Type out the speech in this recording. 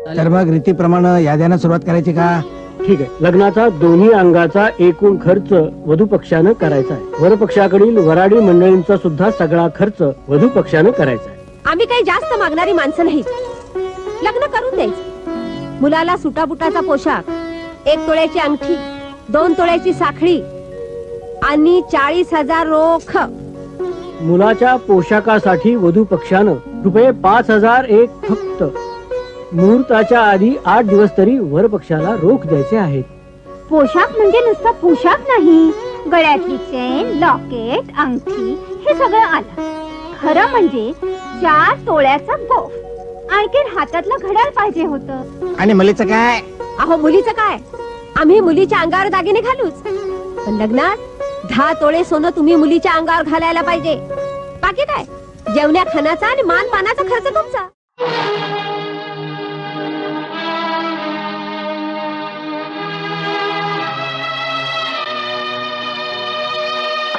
तर मग रीतीप्रमाणे याद्यानं सुरुवात करायची का? ठीक आहे. लग्नाचा दोन्ही अंगाचा एकूण खर्च वधू पक्षानं करायचा आहे. वर पक्षाकडील वराडी मंडळींचा सुद्धा सगळा खर्च वधू पक्षानं करायचा आहे. आम्ही काही जास्त मागणारी माणसं नाहीत. लग्न करून द्यायचं. मुलाला सुटाबुटाचा पोशाख, 1 तोळ्याची अंगठी, 2 तोळ्याची साखळी आणि 40,000 रोख. मुलाच्या पोशाखासाठी वधू पक्षानं रुपये 5,000 एक फक्त. मुहूर्ताच्या आधी 8 दिवस तरी वर पक्षाला रोख द्यायचे आहेत. पोशाख म्हणजे नुसता पोशाख नाही, गळ्यातली चेन, लॉकेट, अंगठी हे सगळं आलं. खरं म्हणजे 4 तोळ्याचा गोफ, आणखीन हातातलं घड्याळ पाहिजे होतं. आणि मुलीचं काय? अहो मुलीचं काय, आम्ही मुलीच्या अंगावर दागिने घालूच, पण लग्नात 10 तोळे सोनं तुम्ही मुलीच्या अंगावर घालायला पाहिजे. बाकी काय जेवण्या खाण्याचा आणि मान पानाचा खर्च तुमचा.